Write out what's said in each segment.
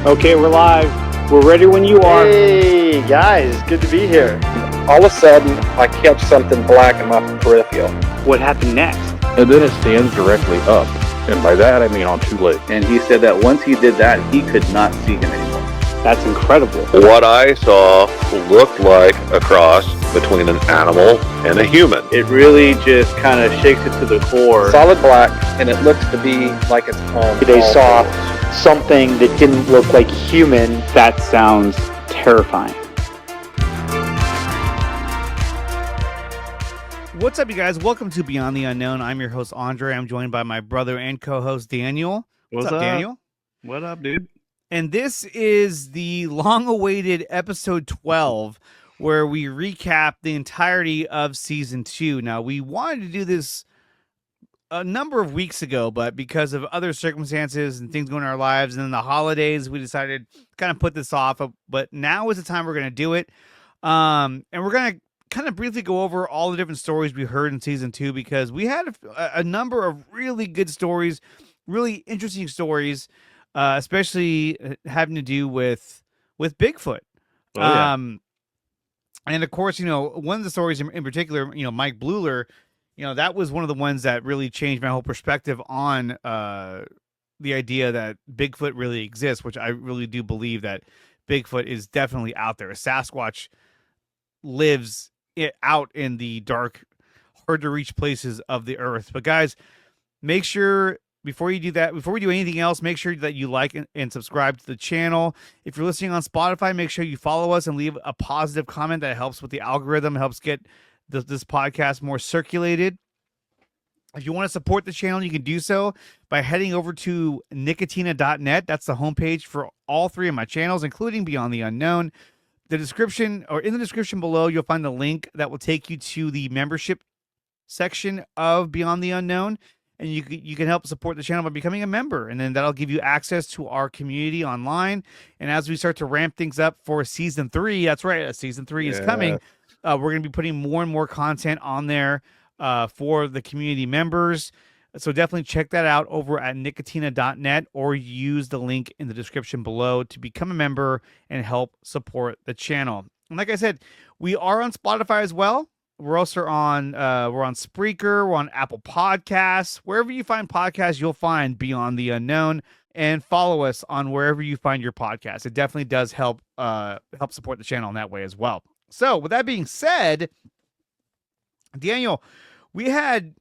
Okay, we're live. We're ready when you are. Hey, guys, good to be here. All of a sudden, I catch something black in my peripheral. What happened next? And then it stands directly up. And by that, I mean on two legs. And he said that once he did that, he could not see him anymore. That's incredible. What I saw looked like a cross between an animal and a human. It really just kind of shakes it to the core. Solid black, and it looks to be like it's home. They saw something that didn't look like human. That sounds terrifying. What's up, you guys? Welcome to Beyond the Unknown. I'm your host, Andre. I'm joined by my brother and co-host, Daniel. What's up, Daniel? What up, dude? And this is the long-awaited episode 12, where we recap the entirety of season 2. Now, we wanted to do this a number of weeks ago, but because of other circumstances and things going in our lives and then the holidays, we decided to kind of put this off. But now is the time we're going to do it. And we're going to kind of briefly go over all the different stories we heard in season 2, because we had a number of really good stories, really interesting stories, especially having to do with Bigfoot. Oh, yeah. And of course, one of the stories in particular, Mike Blueler, that was one of the ones that really changed my whole perspective on the idea that Bigfoot really exists, which I really do believe that Bigfoot is definitely out there. Sasquatch lives out in the dark, hard to reach places of the earth. But guys, make sure before you do that, before we do anything else, make sure that you like and subscribe to the channel. If you're listening on Spotify, make sure you follow us and leave a positive comment. That helps with the algorithm, helps get this podcast more circulated. If you want to support the channel, you can do so by heading over to nicotina.net. That's the homepage for all three of my channels, including Beyond the Unknown. The description, or in the description below, you'll find the link that will take you to the membership section of Beyond the Unknown, and you can help support the channel by becoming a member, and then that'll give you access to our community online. And as we start to ramp things up for season 3, that's right, season 3 is coming. We're going to be putting more and more content on there for the community members. So definitely check that out over at nicotina.net, or use the link in the description below to become a member and help support the channel. And like I said, we are on Spotify as well. We're also on Spreaker, we're on Apple Podcasts. Wherever you find podcasts, you'll find Beyond the Unknown, and follow us on wherever you find your podcast. It definitely does help support the channel in that way as well. So with that being said, Daniel, we had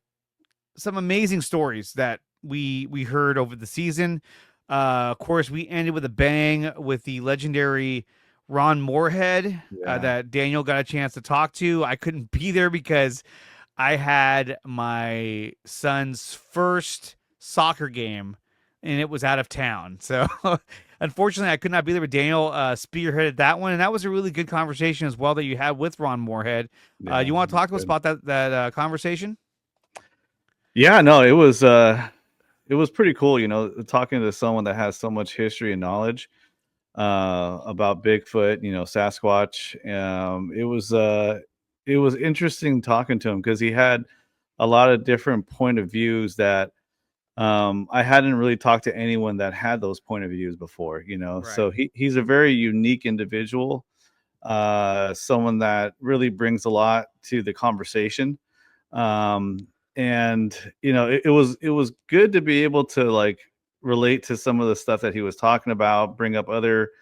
some amazing stories that we heard over the season. Of course, we ended with a bang with the legendary Ron Morehead that Daniel got a chance to talk to. I couldn't be there because I had my son's first soccer game, and it was out of town. So unfortunately, I could not be there, but Daniel spearheaded that one, and that was a really good conversation as well that you had with Ron Morehead. You want to talk to us about that conversation? Yeah, no, it was pretty cool, talking to someone that has so much history and knowledge about Bigfoot, Sasquatch. It was interesting talking to him because he had a lot of different point of views that I hadn't really talked to anyone that had those point of views before, Right. So he's a very unique individual, someone that really brings a lot to the conversation. And it was good to be able to relate to some of the stuff that he was talking about, bring up other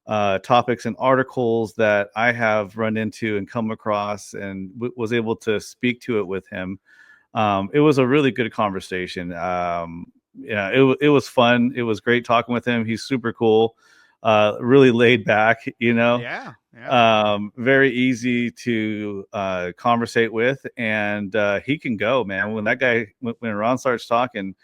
topics and articles that I have run into and come across, and was able to speak to it with him. It was a really good conversation. It was fun. It was great talking with him. He's super cool, really laid back, Yeah. Very easy to conversate with, and he can go, man. When that guy, when Ron starts talking,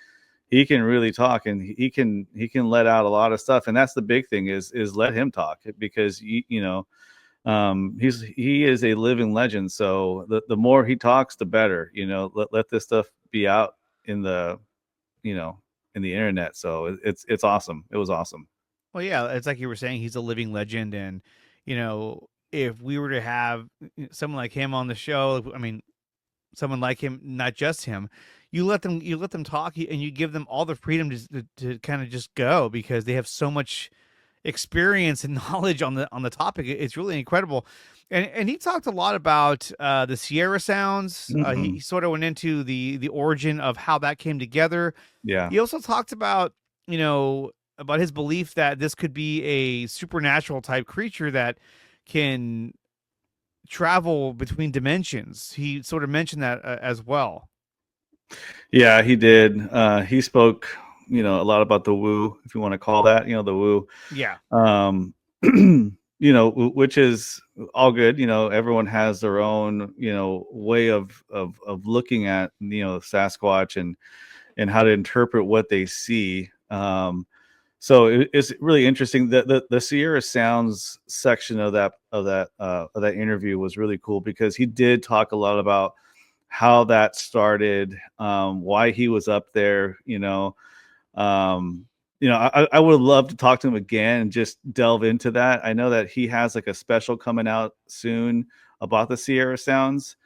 he can really talk, and he can let out a lot of stuff. And that's the big thing is let him talk, because he is a living legend. So the more he talks, the better. Let this stuff be out in the internet. So it's awesome. It was awesome. Well, yeah, it's like you were saying, he's a living legend, and if we were to have someone like him on the show, I mean, someone like him, not just him, you let them talk, and you give them all the freedom to kind of just go, because they have so much experience and knowledge on the topic. It's really incredible. And he talked a lot about the Sierra sounds. He sort of went into the origin of how that came together. Yeah. He also talked about, about his belief that this could be a supernatural type creature that can travel between dimensions. He sort of mentioned that as well. Yeah, he did. He spoke, a lot about the woo, if you want to call that, the woo. Yeah. Which is all good. Everyone has their own, way of looking at, Sasquatch and how to interpret what they see. So it's really interesting that the Sierra Sounds section of that interview was really cool, because he did talk a lot about how that started, why he was up there. I would love to talk to him again and just delve into that. I know that he has like a special coming out soon about the Sierra Sounds.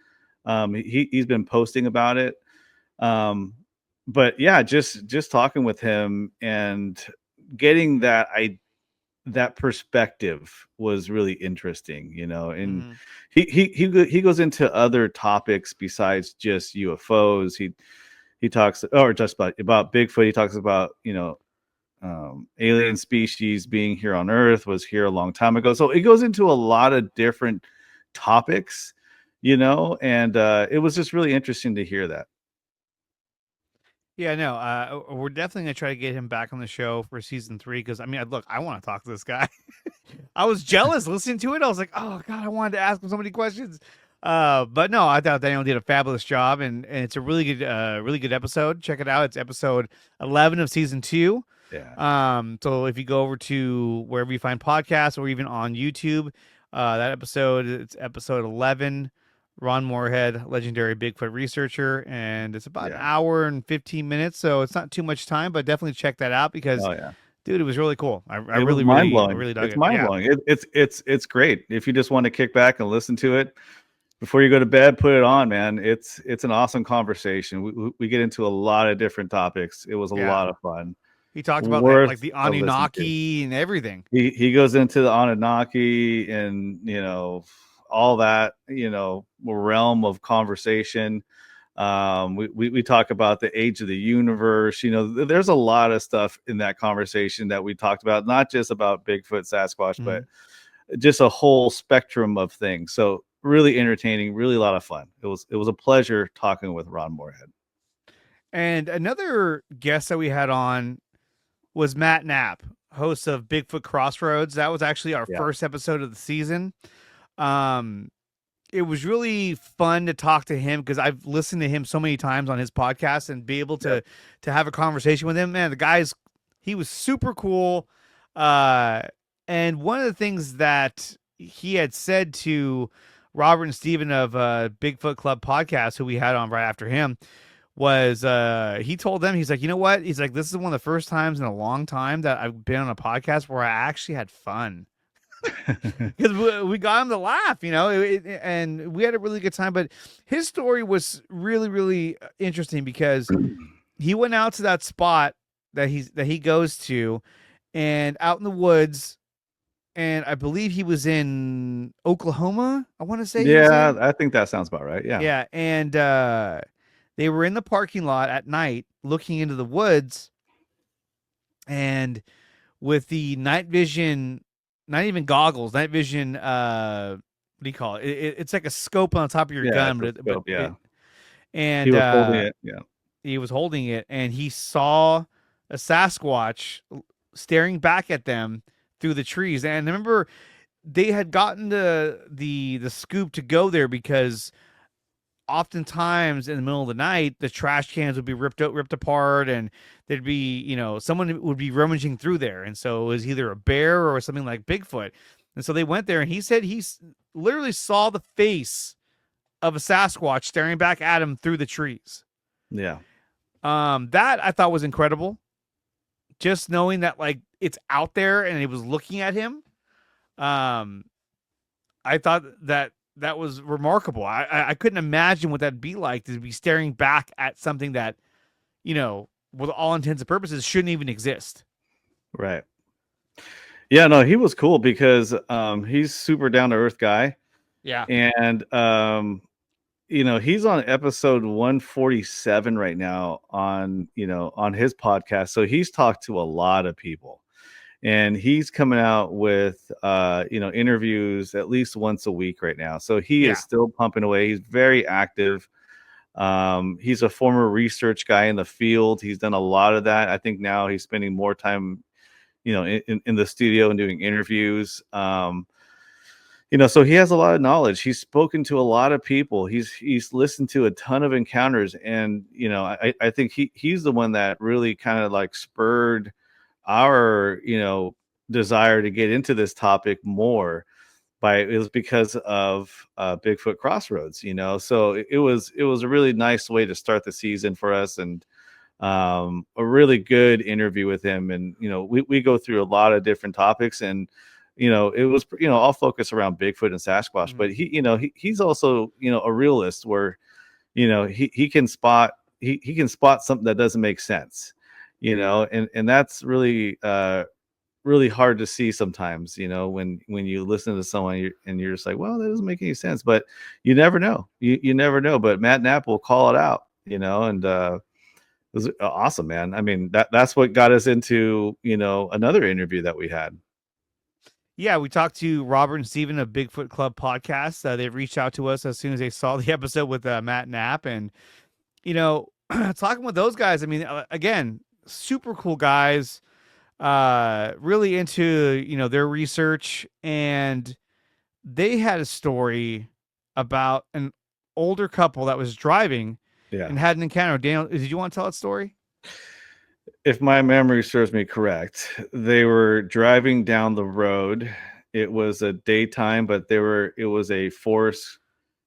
He's been posting about it. But yeah, just talking with him and getting that perspective was really interesting, and he goes into other topics besides just UFOs. He talks, or just about Bigfoot. He talks about, alien species being here on Earth, was here a long time ago. So it goes into a lot of different topics, and it was just really interesting to hear that. Yeah, no, we're definitely gonna try to get him back on the show for season 3, because I want to talk to this guy. I was jealous listening to it. I was like, oh god, I wanted to ask him so many questions. But no, I thought Daniel did a fabulous job, and it's a really good episode. Check it out. It's episode 11 of season 2. Yeah. So if you go over to wherever you find podcasts, or even on YouTube, it's episode 11. Ron Morehead, legendary Bigfoot researcher, and it's about an hour and 15 minutes, so it's not too much time, but definitely check that out, because dude, it was really cool. I really dug it. It's mind blowing. It's great. If you just want to kick back and listen to it before you go to bed, put it on, man. It's an awesome conversation. We get into a lot of different topics. It was a lot of fun. He talked about like the Anunnaki and everything. He goes into the Anunnaki and all that, realm of conversation. We talk about the age of the universe. There's a lot of stuff in that conversation that we talked about, not just about Bigfoot, Sasquatch, but just a whole spectrum of things. So really entertaining, really a lot of fun. It was a pleasure talking with Ron Morehead. And another guest that we had on was Matt Knapp, host of Bigfoot Crossroads. That was actually our first episode of the season. It was really fun to talk to him, because I've listened to him so many times on his podcast, and be able to have a conversation with him. Man, he was super cool. And one of the things that he had said to Robert and Steven of Bigfoot Club podcast, who we had on right after him, was he told them, he's like, you know what? He's like, this is one of the first times in a long time that I've been on a podcast where I actually had fun. Because we got him to laugh, and we had a really good time. But his story was really, really interesting, because he went out to that spot that he goes to, and out in the woods, and I believe he was in Oklahoma, I want to say. Yeah, I think that sounds about right. Yeah, and they were in the parking lot at night looking into the woods, and with the night vision. Not even goggles, night vision. What do you call it? It's like a scope on top of your gun. And he was holding it. Yeah, he was holding it, and he saw a Sasquatch staring back at them through the trees. And I remember they had gotten the scoop to go there, because oftentimes in the middle of the night, the trash cans would be ripped apart, and there'd be, someone would be rummaging through there. And so it was either a bear or something like Bigfoot. And so they went there, and he said he literally saw the face of a Sasquatch staring back at him through the trees. Yeah. That I thought was incredible. Just knowing that, like, it's out there and it was looking at him. I thought that was remarkable. I couldn't imagine what that'd be like, to be staring back at something that, with all intents and purposes, shouldn't even exist. Right. Yeah, no, he was cool because he's super down to earth guy. Yeah. And he's on episode 147 right now on his podcast. So he's talked to a lot of people. And he's coming out with interviews at least once a week right now. So he is still pumping away. He's very active. He's a former research guy in the field. He's done a lot of that. I think now he's spending more time in the studio and doing interviews. So he has a lot of knowledge. He's spoken to a lot of people. He's listened to a ton of encounters, and I think he's the one that really kind of like spurred our desire to get into this topic more. It was because of Bigfoot Crossroads. So it was a really nice way to start the season for us, and a really good interview with him. And we go through a lot of different topics, and it was all focused around Bigfoot and Sasquatch. But he's also a realist, where he can spot something that doesn't make sense, and that's really really hard to see sometimes, when you listen to someone and you're just like, well, that doesn't make any sense. But you never know. You never know. But Matt Knapp will call it out, and it was awesome, man. I mean, that's what got us into, another interview that we had. Yeah, we talked to Robert and Steven of Bigfoot Club podcast. They reached out to us as soon as they saw the episode with Matt Knapp. And, talking with those guys, I mean, again, super cool guys, really into, their research. And they had a story about an older couple that was driving and had an encounter. Daniel, did you want to tell that story? If my memory serves me correct, they were driving down the road. It was a daytime, but it was a forest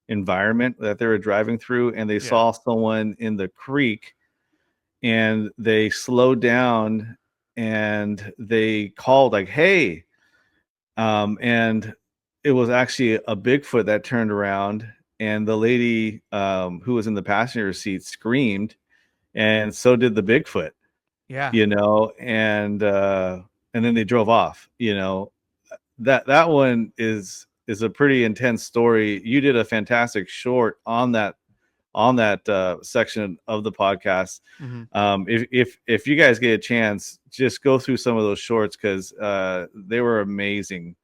environment that they were driving through, and they saw someone in the creek, and they slowed down and they called like, "Hey," and it was actually a Bigfoot that turned around, and the lady who was in the passenger seat screamed, and so did the Bigfoot. Yeah. And then they drove off. That one is a pretty intense story. You did a fantastic short on that section of the podcast. If you guys get a chance, just go through some of those shorts, because they were amazing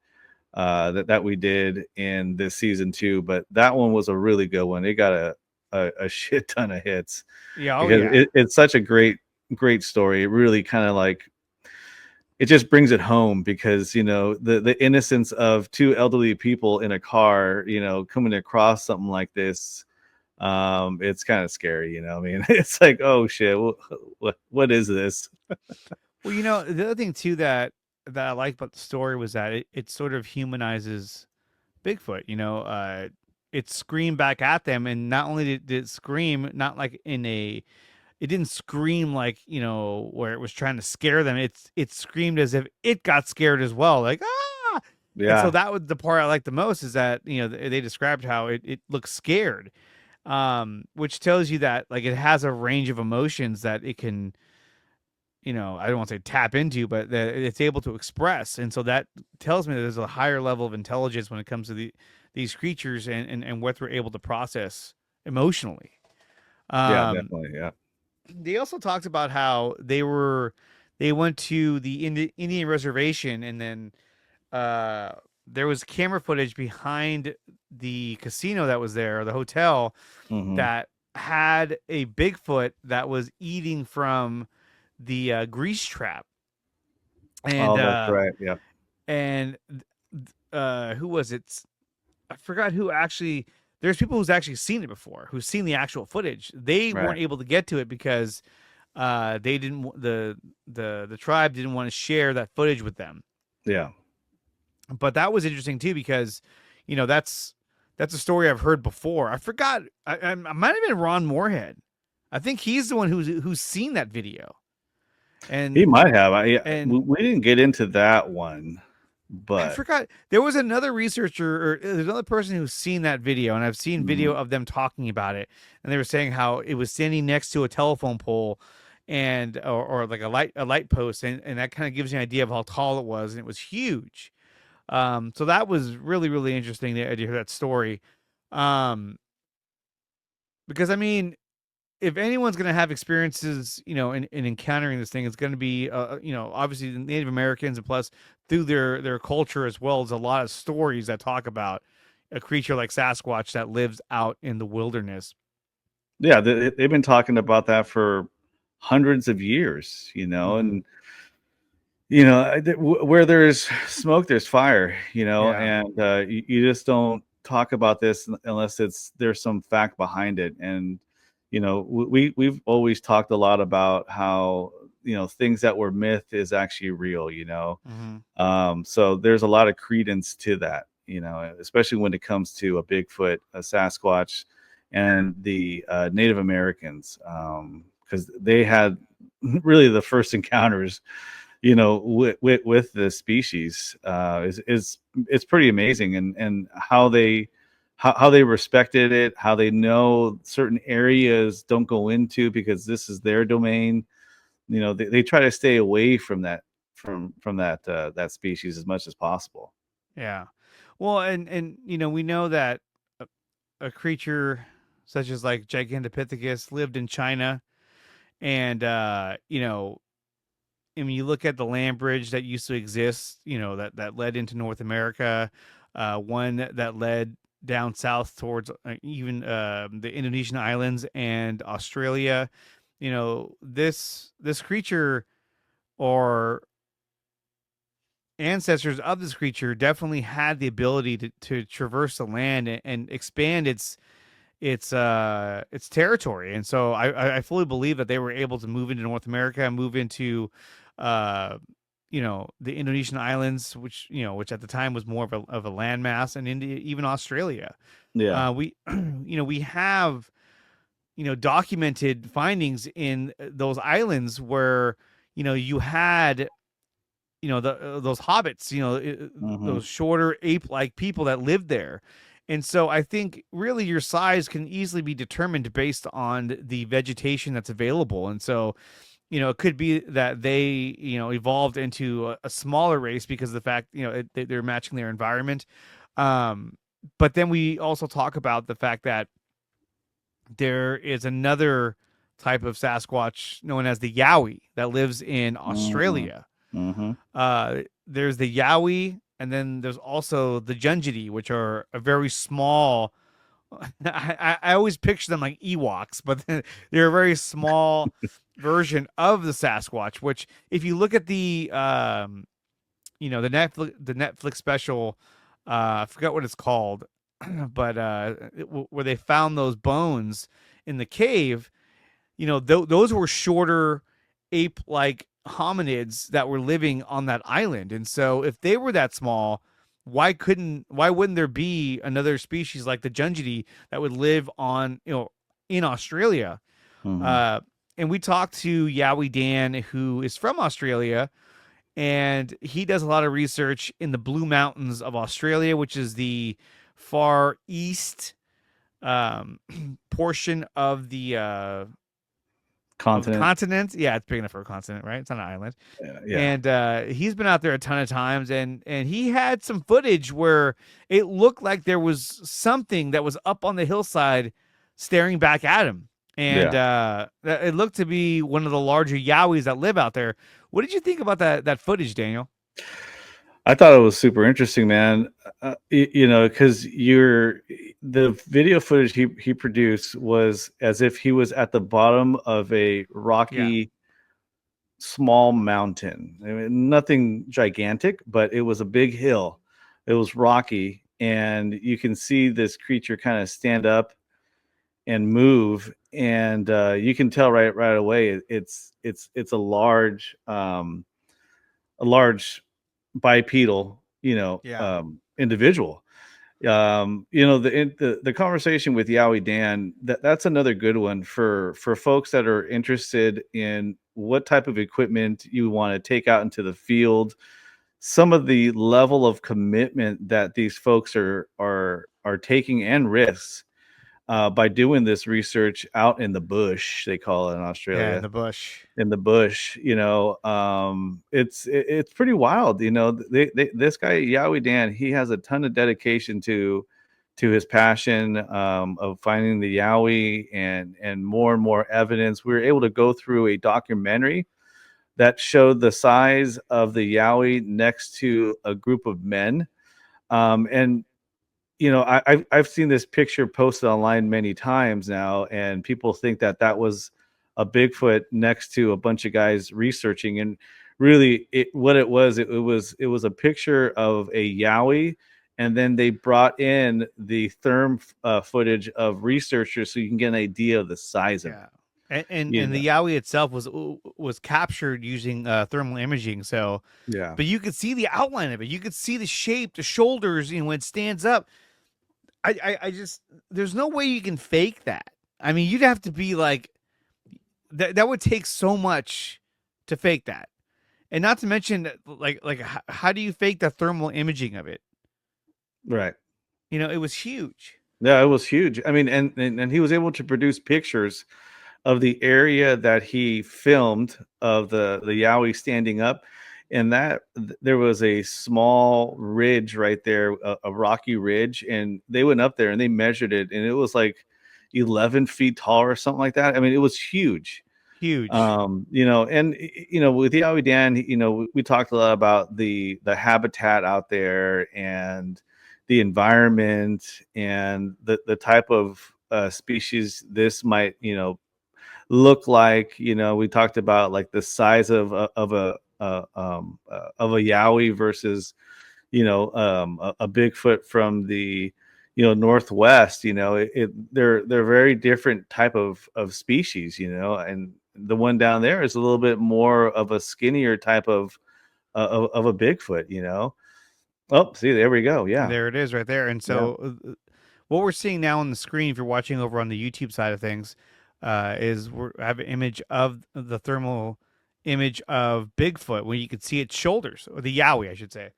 that we did in this season 2. But that one was a really good one. It got a shit ton of hits. It's such a great story. It really kind of like, it just brings it home, because the innocence of two elderly people in a car coming across something like this, it's kind of scary. I mean, it's like, oh shit, what is this? Well, the other thing too that I liked about the story was that it sort of humanizes Bigfoot. It screamed back at them, and not only did it scream, not like it didn't scream like, where it was trying to scare them. It screamed as if it got scared as well. Like, ah! Yeah. And so that was the part I liked the most, is that, they described how it looks scared, which tells you that like it has a range of emotions that it can, I don't want to say tap into, but that it's able to express. And so that tells me that there's a higher level of intelligence when it comes to these creatures and what they're able to process emotionally. Yeah, definitely. Yeah. They also talked about how they went to the Indian reservation, and then there was camera footage behind the casino that was there, or the hotel, that had a Bigfoot that was eating from the grease trap. And that's right. Yeah. And who was it? I forgot who actually. There's people who's actually seen it before, who's seen the actual footage. They weren't able to get to it because they didn't. The tribe didn't want to share that footage with them. Yeah. But that was interesting too, because that's a story I've heard before. I forgot. I might have been Ron Morehead. I think he's the one who's seen that video. And he might have. We didn't get into that one. But I forgot, there was another researcher, or there's another person who's seen that video, and I've seen video of them talking about it, and they were saying how it was standing next to a telephone pole, and or like a light post, and that kind of gives you an idea of how tall it was, and it was huge. So that was really, really interesting to hear that story. Because I mean, if anyone's going to have experiences, in encountering this thing, it's going to be, obviously the Native Americans, and plus through their culture as well as a lot of stories that talk about a creature like Sasquatch that lives out in the wilderness. Yeah, they've been talking about that for hundreds of years, and where there's smoke, there's fire, Yeah. and you just don't talk about this unless there's some fact behind it. And we've always talked a lot about how things that were myth is actually real. So there's a lot of credence to that, especially when it comes to a Bigfoot, a Sasquatch, and the Native Americans, because they had really the first encounters with the species. It's pretty amazing, and how they respected it, how they know certain areas don't go into because this is their domain. They try to stay away from that that species as much as possible. Yeah. Well, and we know that a creature such as like Gigantopithecus lived in China, and I mean, you look at the land bridge that used to exist, that led into North America, one that led down south towards even the Indonesian islands and Australia. This creature, or ancestors of this creature, definitely had the ability to traverse the land and expand its territory. And so I fully believe that they were able to move into North America, move into the Indonesian islands, which at the time was more of a landmass, and into even Australia. Yeah. We we have documented findings in those islands where you had those hobbits, those shorter ape-like people that lived there. And so I think really your size can easily be determined based on the vegetation that's available. And so, it could be that they, evolved into a smaller race because of the fact, they're matching their environment. But then we also talk about the fact that there is another type of Sasquatch known as the Yowie that lives in Australia. There's the Yowie, and then there's also the Jungidi, which are a very small. I always picture them like Ewoks, but they're a very small version of the Sasquatch. Which, if you look at the the Netflix special, I forgot what it's called, but where they found those bones in the cave, those were shorter ape-like hominids that were living on that island. And so if they were that small, why wouldn't there be another species like the Jungidi that would live on, in Australia? And we talked to Yowie Dan, who is from Australia, and he does a lot of research in the Blue Mountains of Australia, which is the far east portion of the continent. Yeah, it's big enough for a continent, right? It's not an island. Yeah. And he's been out there a ton of times, and he had some footage where it looked like there was something that was up on the hillside staring back at him. And it looked to be one of the larger Yowies that live out there. What did you think about that footage, Daniel? I thought it was super interesting, man. Because the video footage he produced was as if he was at the bottom of a rocky, small mountain. I mean, nothing gigantic, but it was a big hill. It was rocky, and you can see this creature kind of stand up and move, and you can tell right away it's a large bipedal individual. The conversation with Yowie Dan, that's another good one for folks that are interested in what type of equipment you want to take out into the field, some of the level of commitment that these folks are taking and risks by doing this research out in the bush, they call it in Australia. Yeah, in the bush. In the bush, it's pretty wild. This guy Yowie Dan, he has a ton of dedication to his passion of finding the Yowie and more evidence. We were able to go through a documentary that showed the size of the Yowie next to a group of men. And I've seen this picture posted online many times now, and people think that was a Bigfoot next to a bunch of guys researching. And really, it was a picture of a Yowie, and then they brought in the therm footage of researchers so you can get an idea of the size of it. And the Yowie itself was captured using thermal imaging. So yeah, but you could see the outline of it. You could see the shape, the shoulders. When it stands up. I just there's no way you can fake that. I mean, you'd have to be like that would take so much to fake that, and not to mention like how do you fake the thermal imaging of it? Right. It was huge. Yeah, it was huge. I mean, and he was able to produce pictures of the area that he filmed of the Yowie standing up, and that there was a small ridge right there, a rocky ridge, and they went up there and they measured it, and it was like 11 feet tall or something like that. I mean, it was huge. Huge. And with Yowie Dan, we talked a lot about the habitat out there and the environment and the type of species this might look like. We talked about like the size of a Yowie versus a Bigfoot from the Northwest. They're very different type of species, and the one down there is a little bit more of a skinnier type of a Bigfoot. Oh, see, there we go. Yeah, there it is right there. And so what we're seeing now on the screen, if you're watching over on the YouTube side of things, is we have an image of the thermal image of Bigfoot where you could see its shoulders, or the Yowie, I should say,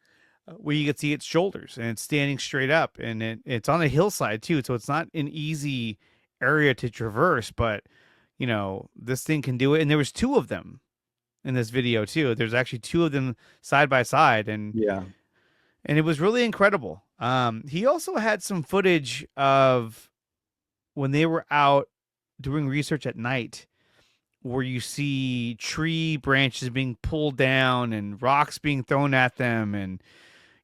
where you could see its shoulders, and it's standing straight up, and it's on a hillside too, so it's not an easy area to traverse, but this thing can do it. And there was two of them in this video too. There's actually two of them side by side, and it was really incredible. He also had some footage of when they were out doing research at night, where you see tree branches being pulled down and rocks being thrown at them. And,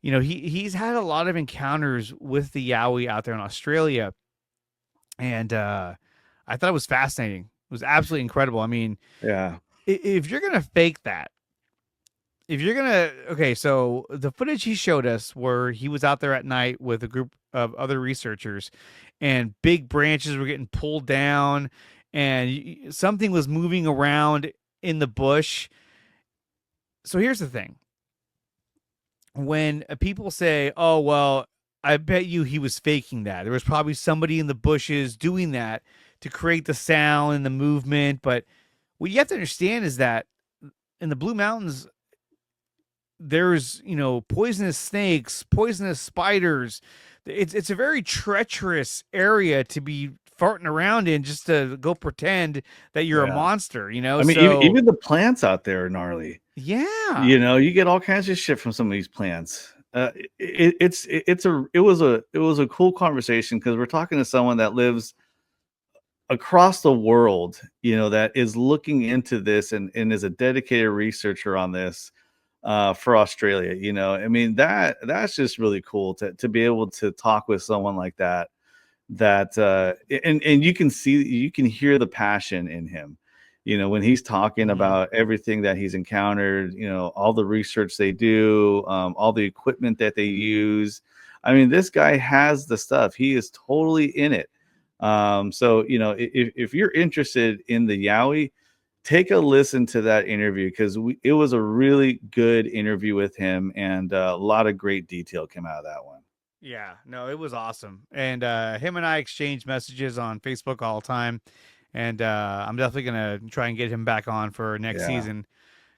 he's had a lot of encounters with the Yowie out there in Australia. And I thought it was fascinating. It was absolutely incredible. I mean, if you're going to fake that, so the footage he showed us where he was out there at night with a group of other researchers and big branches were getting pulled down and something was moving around in the bush. So here's the thing. When people say, oh, well, I bet you he was faking that. There was probably somebody in the bushes doing that to create the sound and the movement. But what you have to understand is that in the Blue Mountains, there's, poisonous snakes, poisonous spiders. It's a very treacherous area to be farting around in just to go pretend that you're a monster, I mean, even the plants out there are gnarly. Yeah. You get all kinds of shit from some of these plants. It was a cool conversation because we're talking to someone that lives across the world, that is looking into this and is a dedicated researcher on this for Australia. I mean, that's just really cool to be able to talk with someone like that and you can hear the passion in him, when he's talking about everything that he's encountered, all the research they do, all the equipment that they use. I mean, this guy has the stuff. He is totally in it. So, if you're interested in the Yowie, take a listen to that interview because it was a really good interview with him, and a lot of great detail came out of that one. Yeah, no, it was awesome. And him and I exchange messages on Facebook all the time. And I'm definitely going to try and get him back on for next season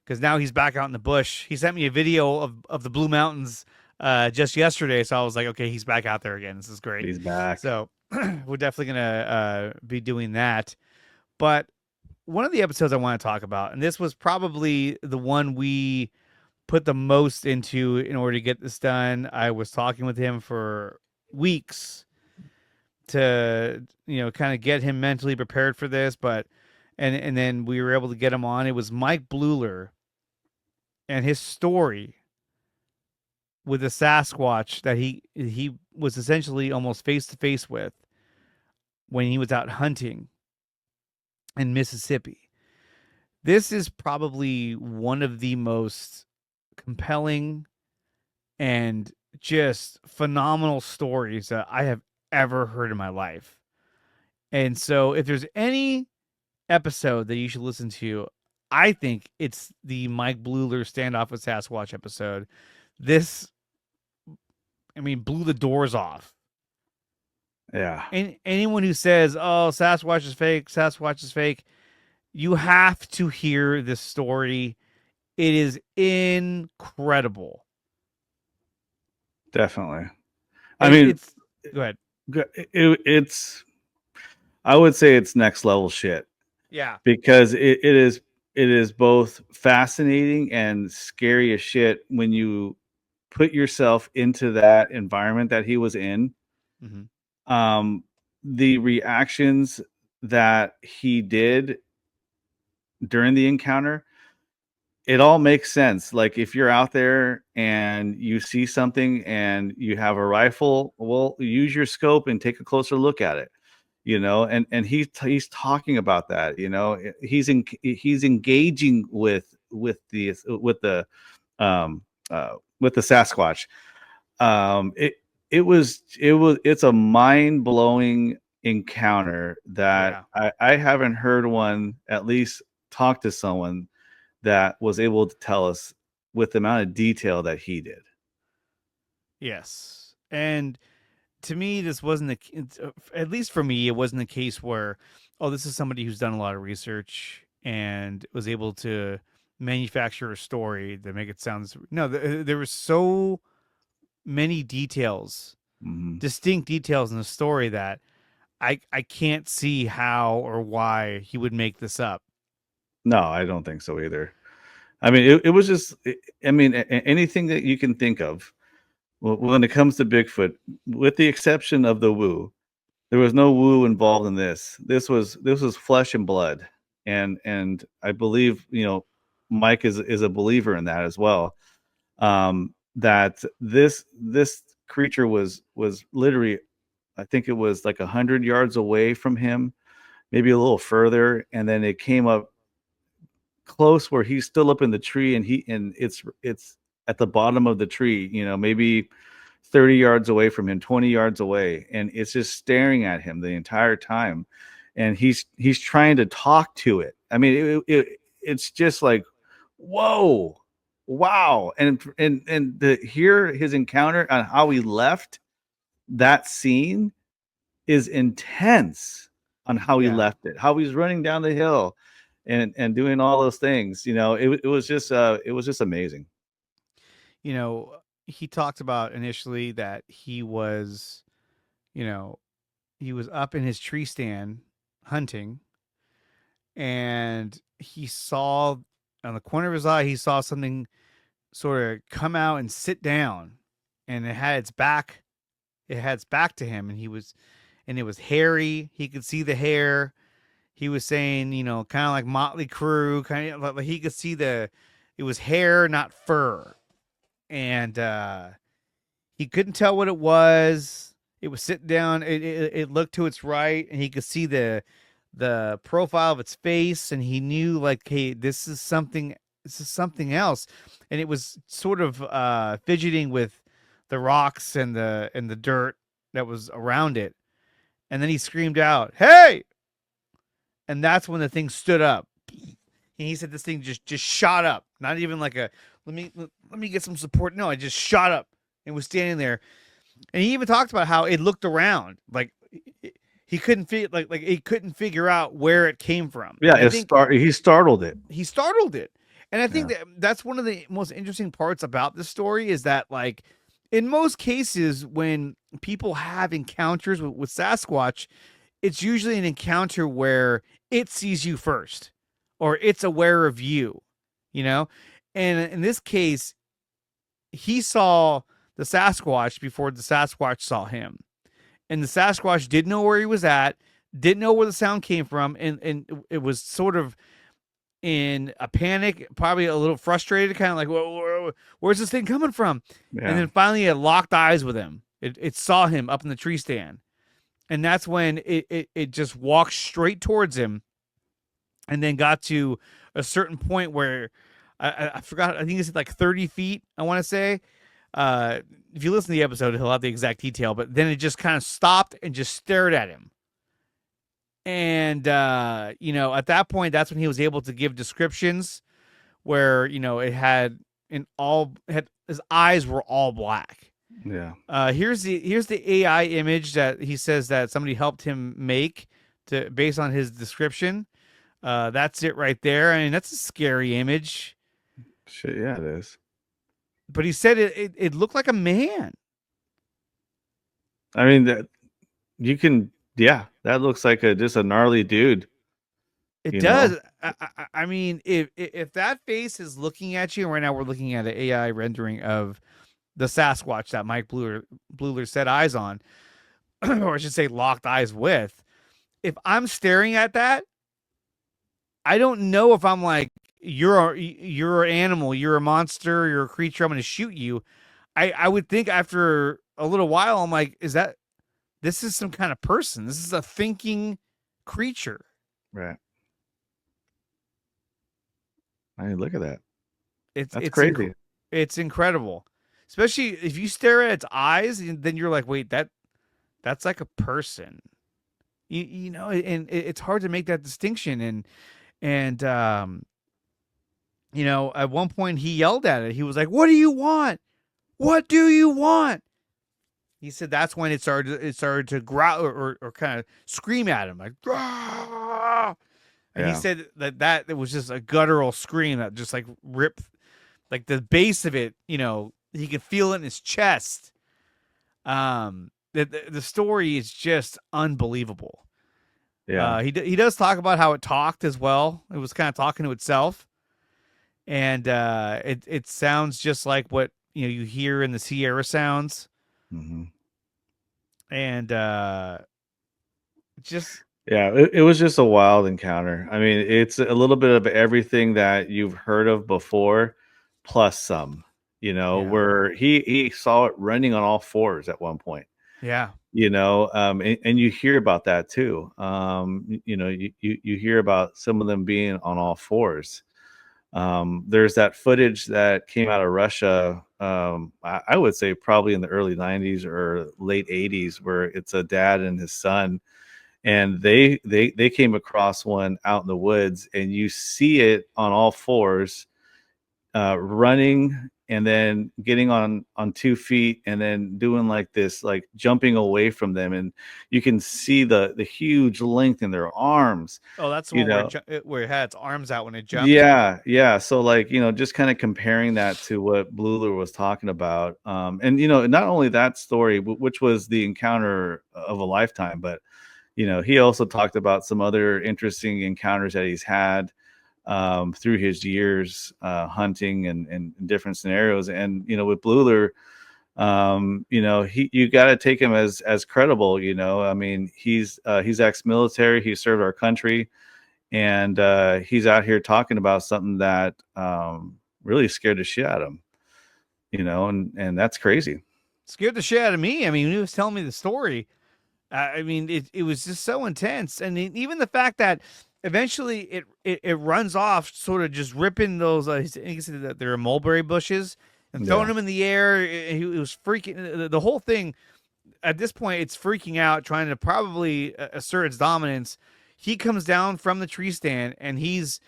because now he's back out in the bush. He sent me a video of the Blue Mountains just yesterday. So I was like, okay, he's back out there again. This is great. He's back. So we're definitely gonna be doing that. But one of the episodes I want to talk about, and this was probably the one we put the most into in order to get this done. I was talking with him for weeks to, kind of get him mentally prepared for this, but and then we were able to get him on. It was Mike Blueler and his story with the Sasquatch that he was essentially almost face to face with when he was out hunting in Mississippi. This is probably one of the most compelling and just phenomenal stories that I have ever heard in my life. And so if there's any episode that you should listen to, I think it's the Mike Blueler Standoff with Sasquatch episode. This, blew the doors off. Yeah. And anyone who says, "Oh, Sasquatch is fake," you have to hear this story. It is incredible. Definitely. Go ahead. It's. I would say it's next level shit. Yeah. Because it is both fascinating and scary as shit when you put yourself into that environment that he was in. Mm-hmm. The reactions that he did during the encounter, it all makes sense. Like if you're out there and you see something and you have a rifle, well, use your scope and take a closer look at it. And he's talking about that. He's engaging with the Sasquatch. It's a mind-blowing encounter that I haven't heard one at least talk to someone that was able to tell us with the amount of detail that he did. Yes. And to me, this wasn't at least for me, it wasn't a case where, this is somebody who's done a lot of research and was able to manufacture a story that make it sound. No, there were so many details, distinct details in the story that I can't see how or why he would make this up. No, I don't think so either. It was just, anything that you can think of. When it comes to Bigfoot, with the exception of the woo, there was no woo involved in this. This was flesh and blood, and I believe Mike is a believer in that as well. That this creature was literally, I think it was like 100 yards away from him, maybe a little further, and then it came up close where he's still up in the tree, and it's at the bottom of the tree, maybe 30 yards away from him, 20 yards away. And it's just staring at him the entire time. And he's trying to talk to it. It's just like, whoa, wow. And to hear his encounter and how he left that scene is intense on how he left it, how he's running down the hill and doing all those things. It was just amazing. He talked about initially that he was up in his tree stand hunting, and he saw on the corner of his eye, he saw something sort of come out and sit down, and it had its back to him, and it was hairy. He could see the hair. He was saying, kind of like Motley Crue, kind of like he could see it was hair, not fur. And he couldn't tell what it was. It was sitting down. It looked to its right, and he could see the profile of its face, and he knew, like, hey, this is something else. And it was sort of fidgeting with the rocks and the dirt that was around it. And then he screamed out, "Hey!" And that's when the thing stood up. And he said this thing just shot up. Not even like a let me get some support. No, it just shot up and was standing there. And he even talked about how it looked around, like he couldn't he couldn't figure out where it came from. Yeah, he startled it. He startled it. And I think that's one of the most interesting parts about this story is that, like, in most cases, when people have encounters with Sasquatch, it's usually an encounter where it sees you first or it's aware of you, you know? And in this case, he saw the Sasquatch before the Sasquatch saw him. And the Sasquatch didn't know where he was at, didn't know where the sound came from, and it was sort of in a panic, probably a little frustrated, kind of like, where's this thing coming from? Yeah. And then finally it locked eyes with him. It saw him up in the tree stand. And that's when it just walked straight towards him and then got to a certain point where I forgot, I think it's like 30 feet, I want to say. If you listen to the episode, he'll have the exact detail, but then it just kind of stopped and just stared at him. And, at that point, that's when he was able to give descriptions where, his eyes were all black. Yeah. Here's the AI image that he says that somebody helped him make based on his description. That's it right there. I mean, that's a scary image. Shit, yeah, it is. But he said it looked like a man. I mean, that looks like just a gnarly dude. It does. I mean, if that face is looking at you, and right now we're looking at an AI rendering of the Sasquatch that Mike Blueler set eyes on, or I should say locked eyes with. If I'm staring at that, I don't know if I'm like, you're an animal, you're a monster, you're a creature, I'm going to shoot you. I would think after a little while, I'm like, this is some kind of person. This is a thinking creature. Right. I mean, look at that. It's crazy. It's incredible. Especially if you stare at its eyes, and then you're like, wait, that's like a person. And it's hard to make that distinction. And at one point he yelled at it. He was like, "What do you want? What do you want?" He said that's when it started to growl or kind of scream at him, like, "Grah!" And he said that it was just a guttural scream that just like ripped, like the base of it, he could feel it in his chest. The story is just unbelievable. Yeah. He does talk about how it talked as well. It was kind of talking to itself. And it sounds just like what you hear in the Sierra sounds. Mm-hmm. And it was just a wild encounter. I mean, it's a little bit of everything that you've heard of before, plus some. Where he saw it running on all fours at one point. Yeah. And you hear about that too. You hear about some of them being on all fours. There's that footage that came out of Russia. I would say probably in the early 90s or late 80s, where it's a dad and his son, and they came across one out in the woods, and you see it on all fours, running and then getting on 2 feet and then doing like this, like jumping away from them, and you can see the huge length in their arms. Oh, that's the one where it had its arms out when it jumped. Yeah. So like, just kind of comparing that to what Blueler was talking about. And not only that story, which was the encounter of a lifetime, but he also talked about some other interesting encounters that he's had through his years hunting and different scenarios. And with Blueler, you got to take him as credible. I mean, he's ex-military, he served our country, and he's out here talking about something that really scared the shit out of him. And that's crazy. Scared the shit out of me. I mean, when he was telling me the story, I mean, it was just so intense. And even the fact that eventually it runs off, sort of just ripping those, I think he said that they're mulberry bushes, and throwing them in the air. He was freaking, the whole thing at this point, it's freaking out, trying to probably assert its dominance. He comes down from the tree stand, and he's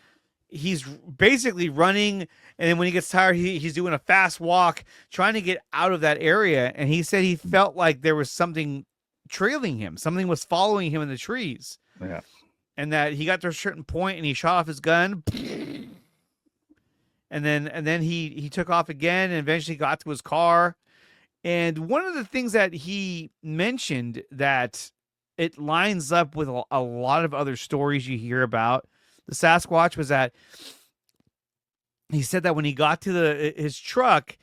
basically running, and then when he gets tired, he's doing a fast walk, trying to get out of that area. And he said he felt like there was something trailing him, something was following him in the trees. Yeah. And that he got to a certain point and he shot off his gun, and then he took off again and eventually got to his car, And one of the things that he mentioned that it lines up with a lot of other stories you hear about the Sasquatch was that he said that when he got to his truck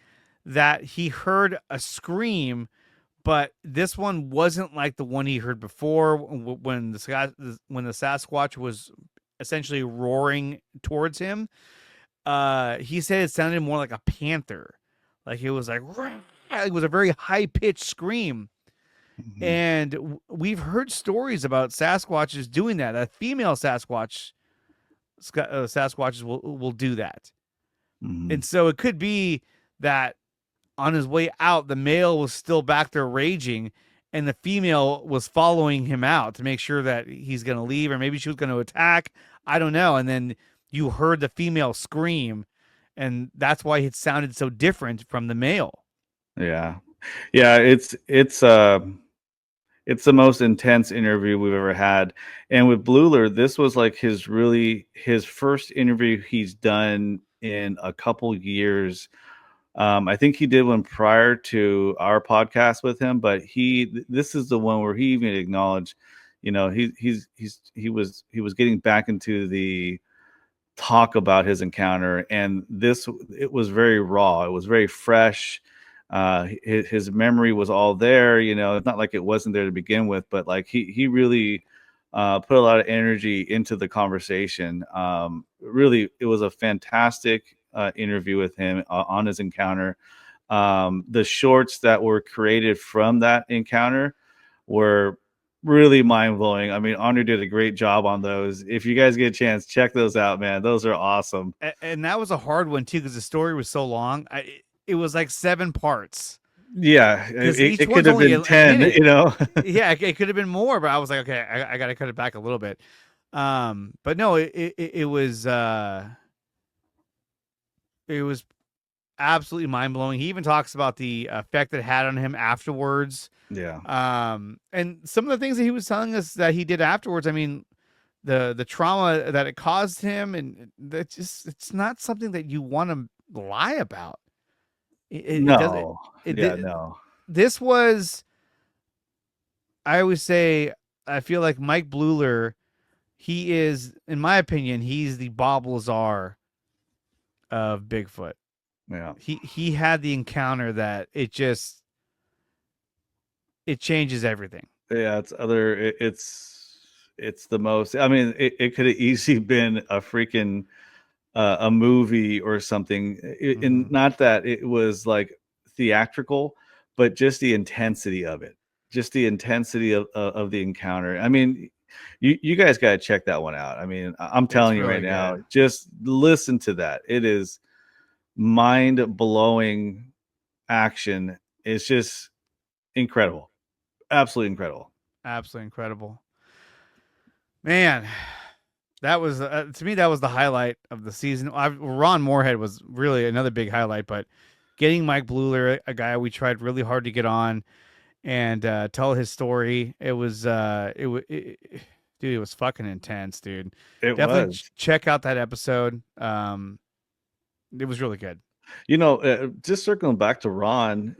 that he heard a scream, but this one wasn't like the one he heard before when the Sasquatch was essentially roaring towards him. He said it sounded more like a panther, like it was like it was a very high pitched scream. Mhm. And we've heard stories about Sasquatches doing that. A female Sasquatches will do that. Mhm. And so it could be that on his way out, the male was still back there raging, and the female was following him out to make sure that he's going to leave, or maybe she was going to attack. I don't know. And then you heard the female scream, and that's why it sounded so different from the male. Yeah. It's the most intense interview we've ever had. And with Blueler, this was like his first interview he's done in a couple years. I think he did one prior to our podcast with him, but this is the one where he even acknowledged, he was getting back into the talk about his encounter, and it was very raw. It was very fresh. His memory was all there. It's not like it wasn't there to begin with, but like he really put a lot of energy into the conversation. Really, it was a fantastic interview with him on his encounter. The shorts that were created from that encounter were really mind-blowing. I mean, Andre did a great job on those. If you guys get a chance, check those out, man. Those are awesome. And that was a hard one too, because the story was so long. It was like 7 parts. Yeah, it could have been 10, Yeah, it could have been more, but I was like, okay, I got to cut it back a little bit. But no, it was absolutely mind-blowing. He even talks about the effect it had on him afterwards. Yeah. And some of the things that he was telling us that he did afterwards, I mean, the trauma that it caused him, and it's not something that you want to lie about. No. This was, I always say, I feel like Mike Blueler, he is, in my opinion, he's the Bob Lazar of Bigfoot. Yeah. He had the encounter that it changes everything. Yeah, it's the most. I mean, it could have easily been a freaking a movie or something. And not that it was like theatrical, but just the intensity of it, just the intensity of the encounter. I mean, you guys got to check that one out. I mean, I'm telling you right now, just listen to that. It is mind-blowing action. It's just incredible. Absolutely incredible. Absolutely incredible. Man, that was to me, that was the highlight of the season. Ron Morehead was really another big highlight, but getting Mike Blueler, a guy we tried really hard to get on and tell his story, it was dude, it was fucking intense, dude. Definitely check out that episode. It was really good. Just circling back to Ron,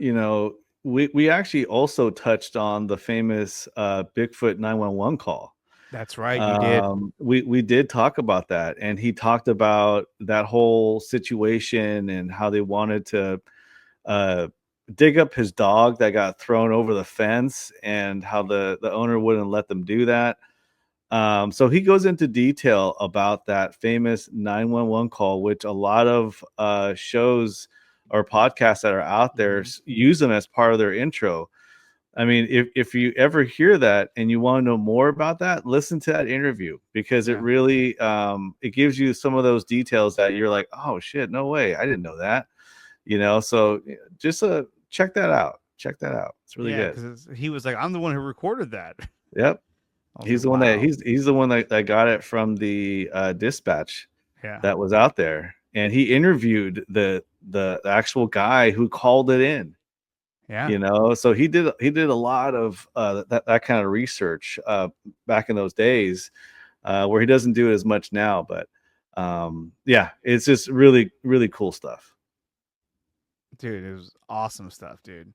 we actually also touched on the famous Bigfoot 911 call. That's right, you did. We did talk about that, and he talked about that whole situation and how they wanted to dig up his dog that got thrown over the fence, and how the owner wouldn't let them do that. So he goes into detail about that famous 911 call, which a lot of shows or podcasts that are out there use them as part of their intro. I mean, if you ever hear that and you want to know more about that, listen to that interview, because it really it gives you some of those details that you're like, oh shit, no way, I didn't know that. So just check that out. Check that out. It's really good. Because he was like, I'm the one who recorded that. Yep. He's the one that he's the one that got it from the dispatch that was out there, and he interviewed the actual guy who called it in. Yeah. So he did a lot of that kind of research back in those days, where he doesn't do it as much now. But it's just really, really cool stuff. Dude, it was awesome stuff, dude.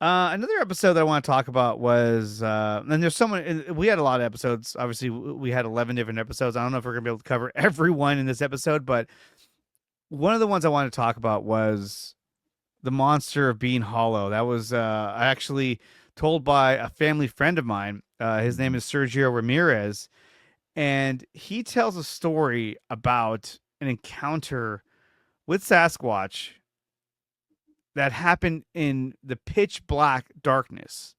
Another episode that I want to talk about was, and there's someone, we had a lot of episodes. Obviously, we had 11 different episodes. I don't know if we're going to be able to cover everyone in this episode, but one of the ones I wanted to talk about was the monster of Bean Hollow. That was actually told by a family friend of mine. His name is Sergio Ramirez, and he tells a story about an encounter with Sasquatch that happened in the pitch black darkness.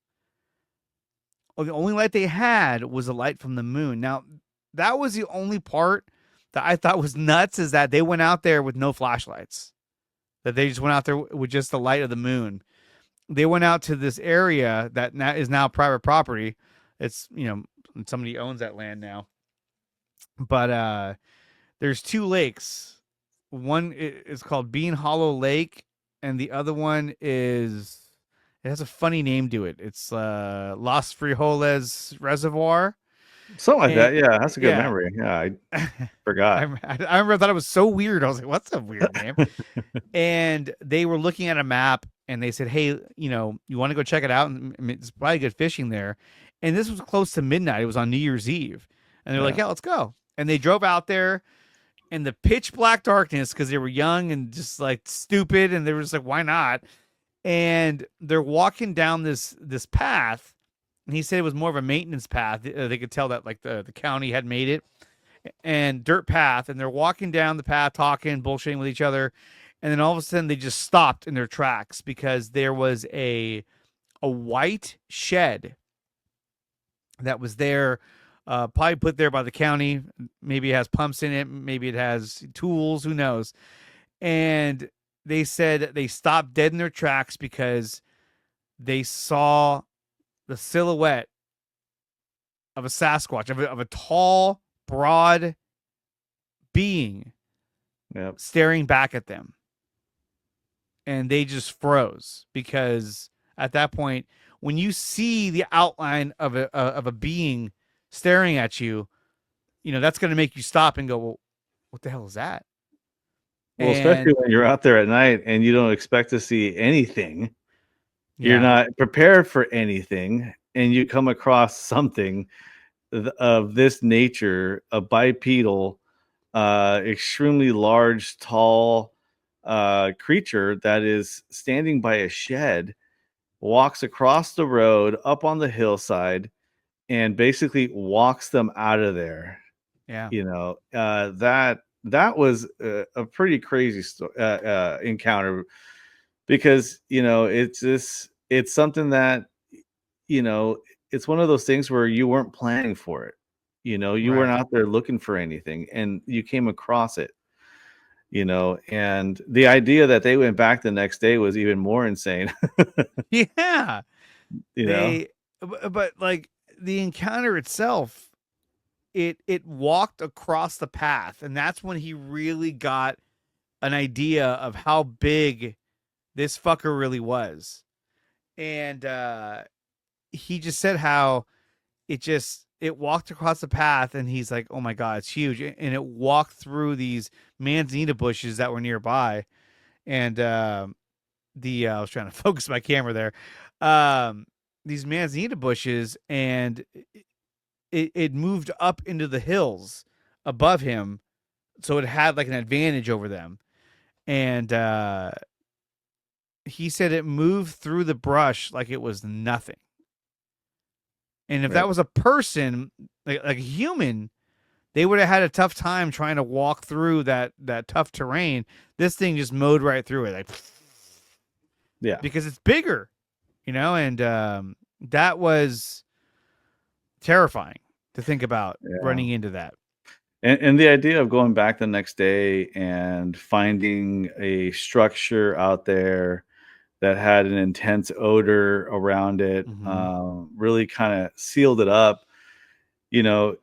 The only light they had was the light from the moon. Now, that was the only part that I thought was nuts, is that they went out there with no flashlights. That they just went out there with just the light of the moon. They went out to this area that is now private property. It's, somebody owns that land now. But there's 2 lakes. One is called Bean Hollow Lake, and the other one it has a funny name to it. It's Los Frijoles Reservoir. Something like that. Yeah, that's a good memory. Yeah, I forgot. I remember, I thought it was so weird. I was like, what's a weird name? And they were looking at a map, and they said, hey, you want to go check it out? And it's probably good fishing there. And this was close to midnight. It was on New Year's Eve. And they're like, yeah, let's go. And they drove out there in the pitch black darkness because they were young and just like stupid. And they were just like, why not? And they're walking down this path. And he said it was more of a maintenance path. They could tell that like the county had made it, and dirt path. And they're walking down the path, talking, bullshitting with each other. And then all of a sudden they just stopped in their tracks because there was a white shed that was there, probably put there by the county. Maybe it has pumps in it. Maybe it has tools. Who knows? And they said they stopped dead in their tracks because they saw the silhouette of a Sasquatch, of a tall, broad being staring back at them. And they just froze because at that point, when you see the outline of a being staring at you, that's going to make you stop and go, well, what the hell is that? Well, especially when you're out there at night and you don't expect to see anything. You're not prepared for anything, and you come across something of this nature, a bipedal, extremely large, tall creature that is standing by a shed, walks across the road up on the hillside, and basically walks them out of there. Yeah. That was a pretty crazy encounter, because it's something that it's one of those things where you weren't planning for it. You weren't out there looking for anything, and you came across it. And the idea that they went back the next day was even more insane. Yeah. But like the encounter itself, it walked across the path, and that's when he really got an idea of how big this fucker really was. And he just said how it walked across the path, and he's like, oh my God, it's huge. And it walked through these manzanita bushes that were nearby. And I was trying to focus my camera there. These manzanita bushes, and it moved up into the hills above him. So it had like an advantage over them. And he said it moved through the brush like it was nothing. And if that was a person, like a human, they would have had a tough time trying to walk through that tough terrain. This thing just mowed right through it. Like, yeah, because it's bigger, and that was terrifying to think about running into that. And the idea of going back the next day and finding a structure out there that had an intense odor around it, really kind of sealed it up, and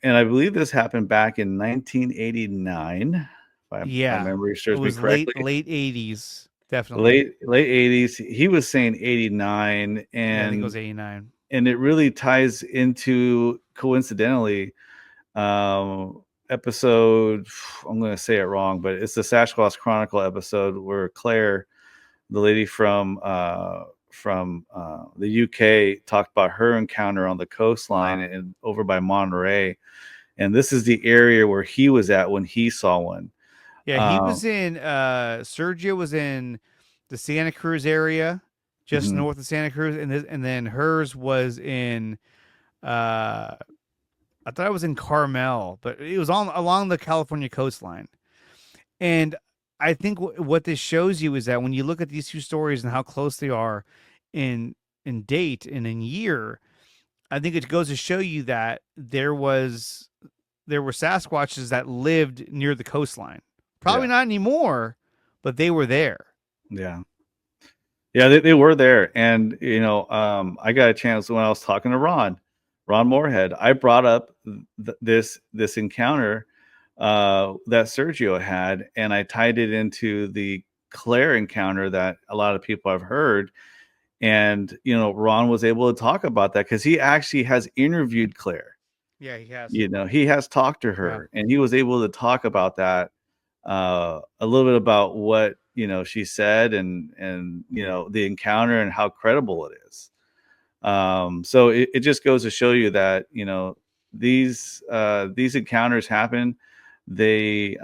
I believe this happened back in 1989. If my memory serves me correctly. Late 80s, definitely. Late 80s. He was saying 89, and I think it was 89. And it really ties into, coincidentally, episode, I'm going to say it wrong, but it's the Sasquatch Chronicle episode where Claire, the lady from from the UK talked about her encounter on the coastline and over by Monterey, and this is the area where he was at when he saw one. Yeah, he was in Sergio was in the Santa Cruz area, just Mhm. north of Santa Cruz, and then hers was in I thought it was in Carmel, but it was along the California coastline. And I think what this shows you is that when you look at these two stories and how close they are in date and in year, I think it goes to show you that there were Sasquatches that lived near the coastline. Probably not anymore, but they were there. Yeah. Yeah, they were there. And, I got a chance when I was talking to Ron Morehead, I brought up this encounter that Sergio had, and I tied it into the Claire encounter that a lot of people have heard. And, Ron was able to talk about that because he actually has interviewed Claire. Yeah, he has. He has talked to her, and he was able to talk about that, a little bit about what, she said and, the encounter and how credible it is. So it just goes to show you that, these encounters happen. They,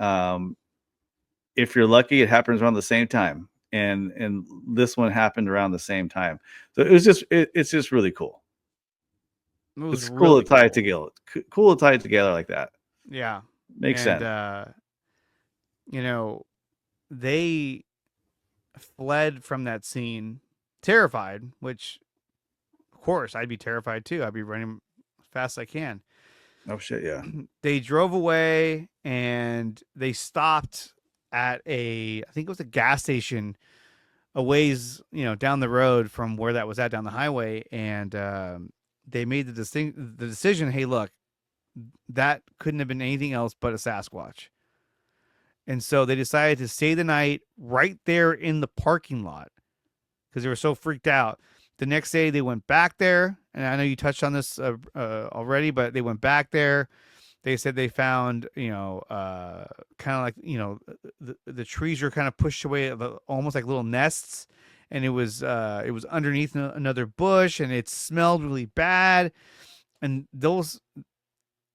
if you're lucky, it happens around the same time. And this one happened around the same time. So it's just really cool. It's cool to tie it together. Cool to tie it together like that. Yeah. Makes sense. They fled from that scene terrified, which of course I'd be terrified too. I'd be running as fast as I can. Oh shit, yeah. They drove away and they stopped at I think it was a gas station a ways, down the road from where that was at down the highway. And they made the decision, hey, look, that couldn't have been anything else but a Sasquatch. And so they decided to stay the night right there in the parking lot because they were so freaked out. The next day they went back there, and I know you touched on this already, but they went back there. They said they found, kind of like, the trees were kind of pushed away, almost like little nests, and it was underneath another bush, and it smelled really bad. And those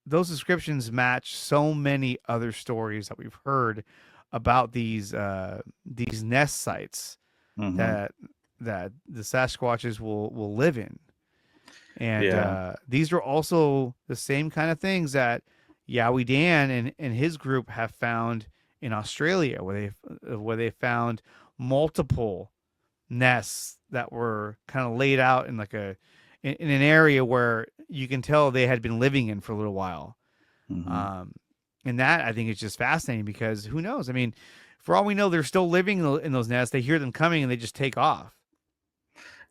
descriptions match so many other stories that we've heard about these nest sites that the Sasquatches will live in. And these are also the same kind of things that Yowie Dan and his group have found in Australia, where they found multiple nests that were kind of laid out in in an area where you can tell they had been living in for a little while. And that, I think, is just fascinating because who knows? I mean, for all we know, they're still living in those nests. They hear them coming and they just take off.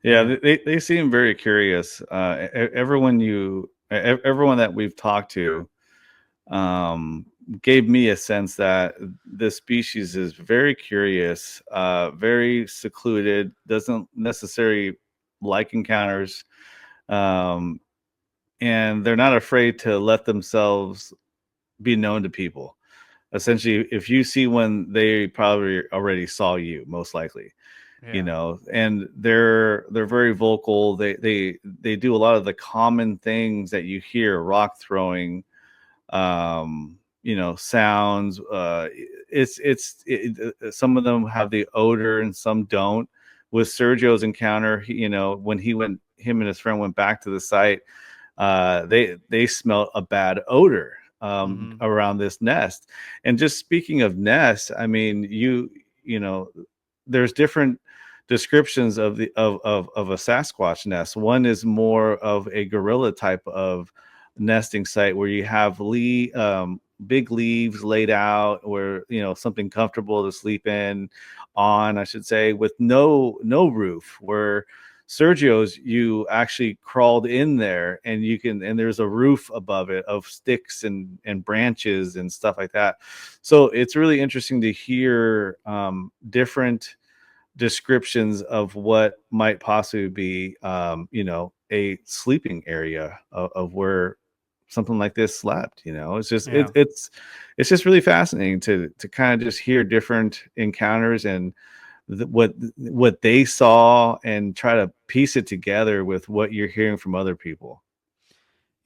Yeah, they seem very curious. Everyone that we've talked to gave me a sense that this species is very curious, very secluded, doesn't necessarily like encounters, and they're not afraid to let themselves be known to people. Essentially, if you see one, they probably already saw you, most likely. And they're very vocal. They do a lot of the common things that you hear: rock throwing, sounds. Some of them have the odor and some don't. With Sergio's encounter, when him and his friend went back to the site, they smelled a bad odor around this nest. And just speaking of nests, I mean, there's different descriptions of a Sasquatch nest. One is more of a gorilla type of nesting site where you have big leaves laid out, where something comfortable to sleep on, I should say, with no roof. Where Sergio's, you actually crawled in there and there's a roof above it of sticks and branches and stuff like that. So it's really interesting to hear different descriptions of what might possibly be a sleeping area of where something like this slept. It's just it's just really fascinating to kind of just hear different encounters and what they saw and try to piece it together with what you're hearing from other people.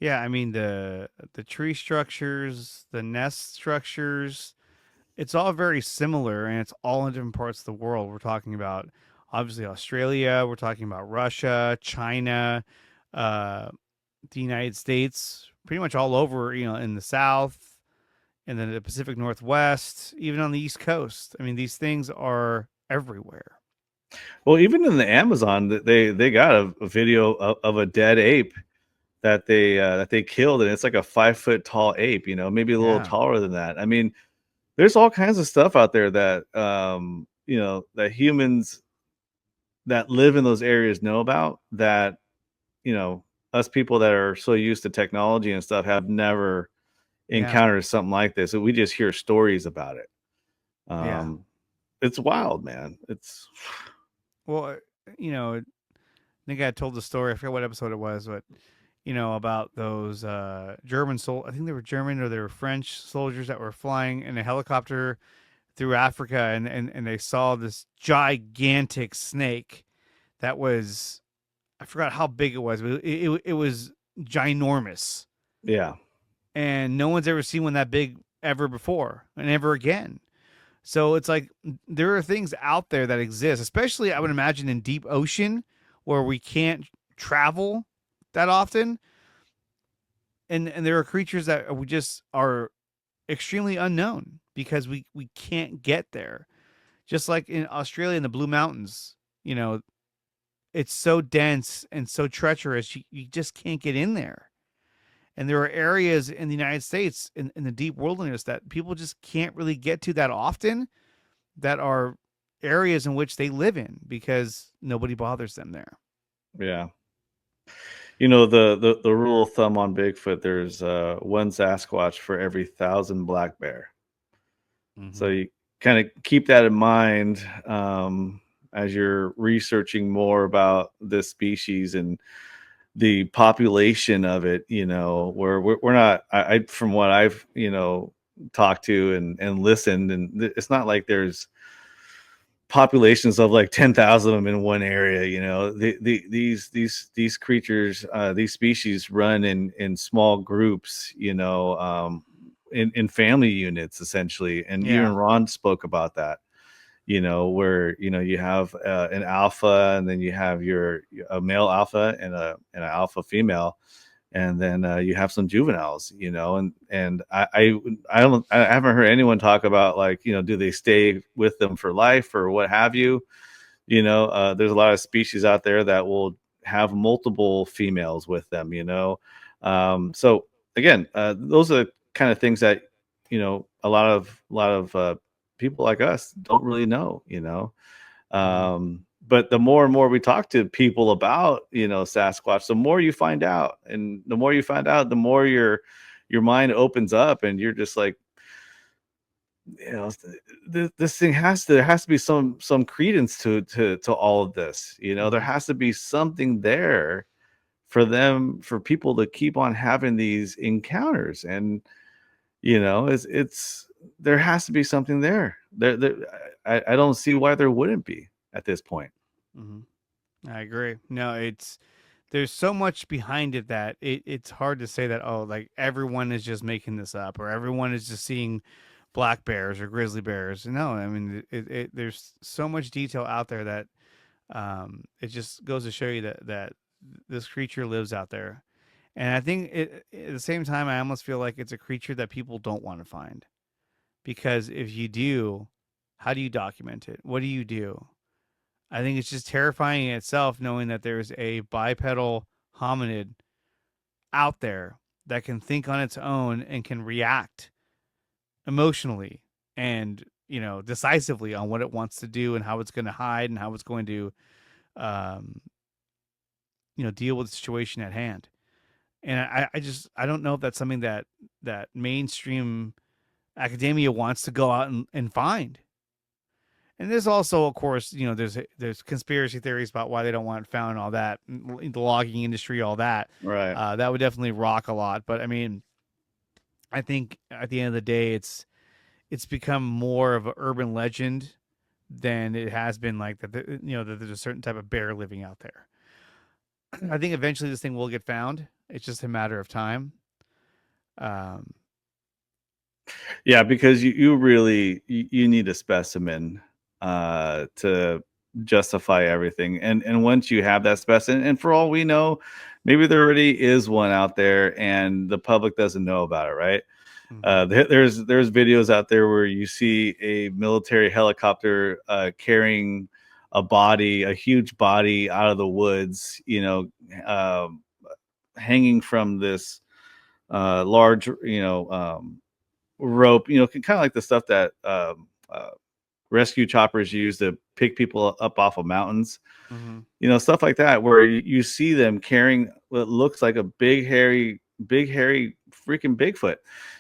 Yeah, I mean the tree structures, the nest structures, it's all very similar, and it's all in different parts of the world. We're talking about obviously Australia, we're talking about Russia, China, uh, the United States, pretty much all over, in the South and then the Pacific Northwest, even on the East Coast. I mean, these things are everywhere. Well, even in the Amazon, they got a video of a dead ape that they killed, and it's like a 5 foot tall ape, maybe a little Yeah. taller than that. I mean, there's all kinds of stuff out there that that humans that live in those areas know about, that us people that are so used to technology and stuff have never Yeah. encountered something like this. So we just hear stories about it. Yeah. It's wild, man. It's Well, I think I told the story. I forget what episode it was, but about those German I think they were German or they were French soldiers that were flying in a helicopter through Africa, and they saw this gigantic snake that was, I forgot how big it was, but it was ginormous, yeah. and no one's ever seen one that big ever before and ever again. So it's like there are things out there that exist, especially I would imagine in deep ocean where we can't travel that often. And there are creatures that we just are extremely unknown because we can't get there. Just like in Australia in the Blue Mountains, it's so dense and so treacherous, you just can't get in there. And there are areas in the United States in the deep wilderness that people just can't really get to that often, that are areas in which they live in because nobody bothers them there. Yeah. The rule of thumb on Bigfoot, there's one Sasquatch for every 1,000 black bear. Mm-hmm. So you kind of keep that in mind as you're researching more about this species and the population of it, where we're not, I from what I've, talked to and listened, and it's not like there's populations of like 10,000 of them in one area. These creatures, these species run in small groups, in family units essentially. And Yeah. even Ron spoke about that, where you have an alpha, and then you have a male alpha and an alpha female, and then you have some juveniles, and I haven't heard anyone talk about, like, do they stay with them for life or what have you. There's a lot of species out there that will have multiple females with them, so again, those are the kind of things that a lot of people like us don't really know, but the more and more we talk to people about, Sasquatch, the more you find out, and the more you find out, the more your mind opens up, and you're just like, this thing there has to be some credence to all of this. There has to be something there for people to keep on having these encounters, and it's there has to be something there. I don't see why there wouldn't be at this point. Mm-hmm. I agree. No, there's so much behind it that it's hard to say that, oh, like everyone is just making this up or everyone is just seeing black bears or grizzly bears. No, I mean, there's so much detail out there that it just goes to show you that this creature lives out there. And I think at the same time, I almost feel like it's a creature that people don't want to find, because if you do, how do you document it? What do you do? I think it's just terrifying in itself, knowing that there's a bipedal hominid out there that can think on its own and can react emotionally and, decisively on what it wants to do and how it's going to hide and how it's going to, deal with the situation at hand. And I don't know if that's something that mainstream academia wants to go out and find. And there's also, of course, there's conspiracy theories about why they don't want it found, all that, the logging industry, all that. Right. That would definitely rock a lot. But I mean, I think at the end of the day, it's become more of an urban legend than it has been like that. That there's a certain type of bear living out there. I think eventually this thing will get found. It's just a matter of time. Yeah, because you really you need a specimen to justify everything, and once you have that specimen, and for all we know, maybe there already is one out there, and the public doesn't know about it, right? There's videos out there where you see a military helicopter carrying a huge body out of the woods, hanging from this large, rope, kind of like the stuff that rescue choppers use to pick people up off of mountains, stuff like that, where you see them carrying what looks like a big hairy freaking Bigfoot,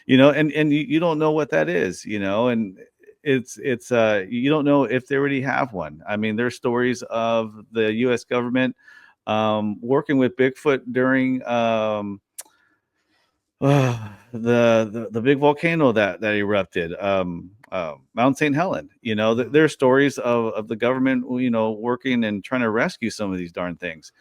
and you don't know what that is, and it's you don't know if they already have one. I mean, there's stories of the U.S. government working with Bigfoot during the big volcano that erupted, Mount St. Helen. There are stories of the government, working and trying to rescue some of these darn things.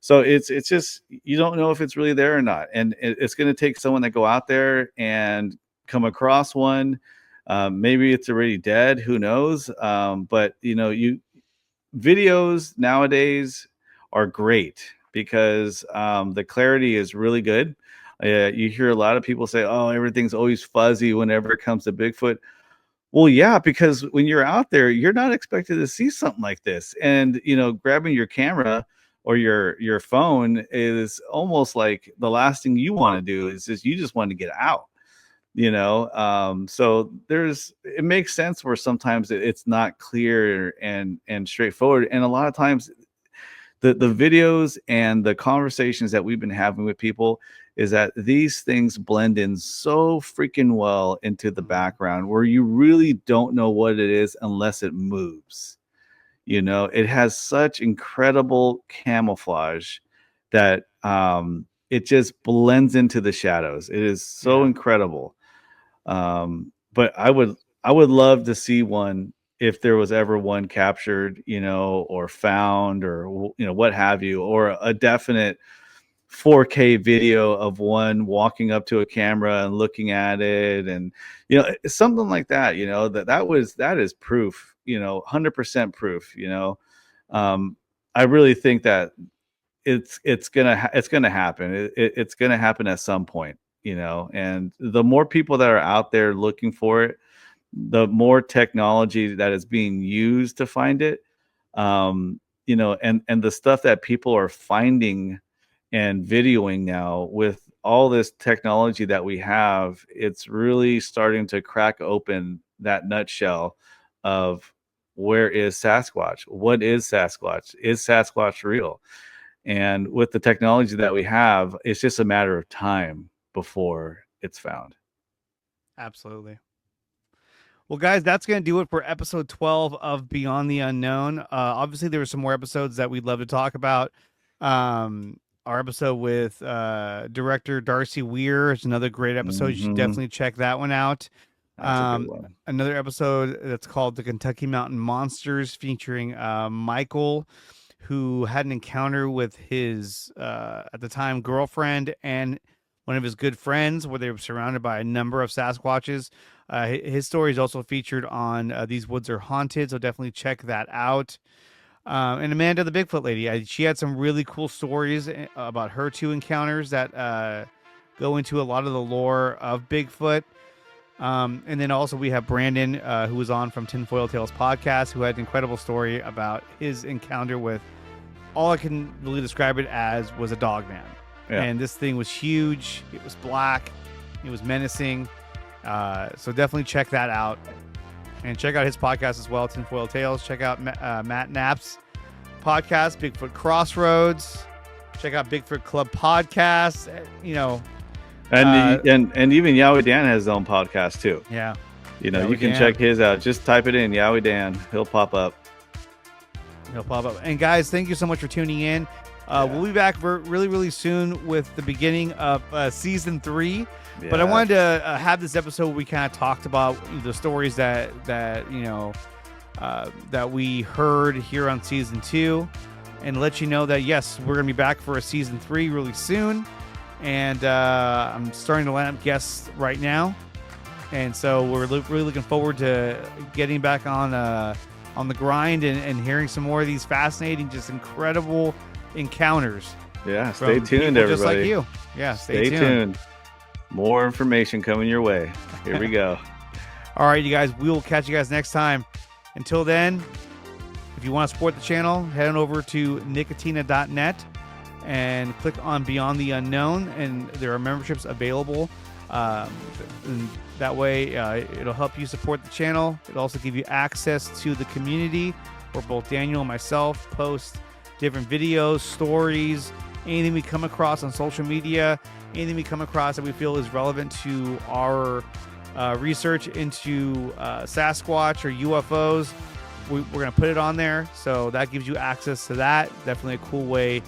So it's just, you don't know if it's really there or not, and it's going to take someone that go out there and come across one. Maybe it's already dead, who knows? But videos nowadays are great because the clarity is really good. You hear a lot of people say, "Oh, everything's always fuzzy whenever it comes to Bigfoot." Well, yeah, because when you're out there, you're not expected to see something like this, and grabbing your camera or your phone is almost like the last thing you want to do. Is just you just want to get out, So it makes sense where sometimes it's not clear and straightforward, and a lot of times the videos and the conversations that we've been having with people is that these things blend in so freaking well into the background where you really don't know what it is unless it moves. It has such incredible camouflage that it just blends into the shadows. It is so incredible. But I would love to see one, if there was ever one captured, or found, or what have you, or a definite 4K video of one walking up to a camera and looking at it, and something like that. That is proof, 100% proof. I really think that it's gonna happen. It's gonna happen at some point, and the more people that are out there looking for it, the more technology that is being used to find it, and the stuff that people are finding and videoing now with all this technology that we have, it's really starting to crack open that nutshell of where is Sasquatch? What is Sasquatch? Is Sasquatch real? And with the technology that we have, it's just a matter of time before it's found. Absolutely. Well, guys, that's going to do it for episode 12 of Beyond the Unknown. Obviously, there were some more episodes that we'd love to talk about. Our episode with director Darcy Weir is another great episode. You should definitely check that one out. That's a good one. Another episode that's called The Kentucky Mountain Monsters, featuring Michael, who had an encounter with his, at the time, girlfriend and one of his good friends, where they were surrounded by a number of Sasquatches. His story is also featured on These Woods Are Haunted, so definitely check that out. And Amanda, the Bigfoot lady, she had some really cool stories about her two encounters that go into a lot of the lore of Bigfoot. And then also we have Brandon, who was on from Tinfoil Tales podcast, who had an incredible story about his encounter with, all I can really describe it as, was a dog man. Yeah. And this thing was huge. It was black. It was menacing. So definitely check that out. And check out his podcast as well, Tinfoil Tales. Check out Matt Knapp's podcast, Bigfoot Crossroads. Check out Bigfoot Club podcast. And even Yowie Dan has his own podcast too. Yeah. Yowie you can Dan. Check his out. Just type it in, Yowie Dan. He'll pop up. And guys, thank you so much for tuning in. We'll be back really, really soon with the beginning of season 3. Yeah. But I wanted to have this episode where we kind of talked about the stories that that we heard here on season 2, and let you know that yes, we're gonna be back for a season 3 really soon. And I'm starting to line up guests right now, and so we're really looking forward to getting back on the grind and hearing some more of these fascinating, just incredible encounters. Yeah, stay tuned, everybody. everybody. Just like you. Yeah, stay tuned. More information coming your way. Here we go. All right, you guys, we will catch you guys next time. Until then, if you want to support the channel, head on over to nicotina.net and click on Beyond the Unknown, and there are memberships available. And that way, it'll help you support the channel. It'll also give you access to the community where both Daniel and myself post different videos, stories, anything we come across on social media, anything we come across that we feel is relevant to our research into Sasquatch or UFOs. We're going to put it on there, so that gives you access to that. Definitely a cool way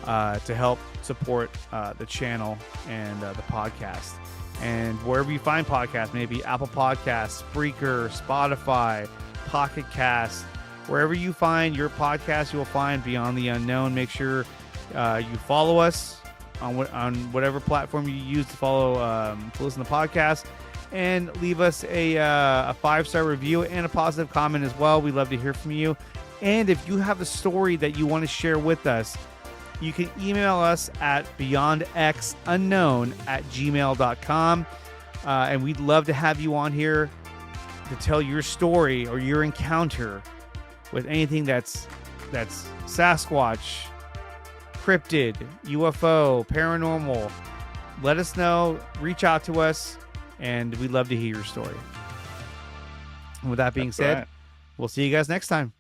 to help support the channel and the podcast. And wherever you find podcasts, maybe Apple Podcasts, Spreaker, Spotify, Pocket Cast, wherever you find your podcast, you will find Beyond the Unknown. Make sure you follow us on whatever platform you use to follow to listen to podcasts, and leave us a 5-star review and a positive comment as well. We'd love to hear from you. And if you have a story that you want to share with us, you can email us at beyondxunknown@gmail.com. And we'd love to have you on here to tell your story or your encounter with anything that's Sasquatch, cryptid, UFO, paranormal. Let us know, reach out to us, and we'd love to hear your story. And with that being said, we'll see you guys next time.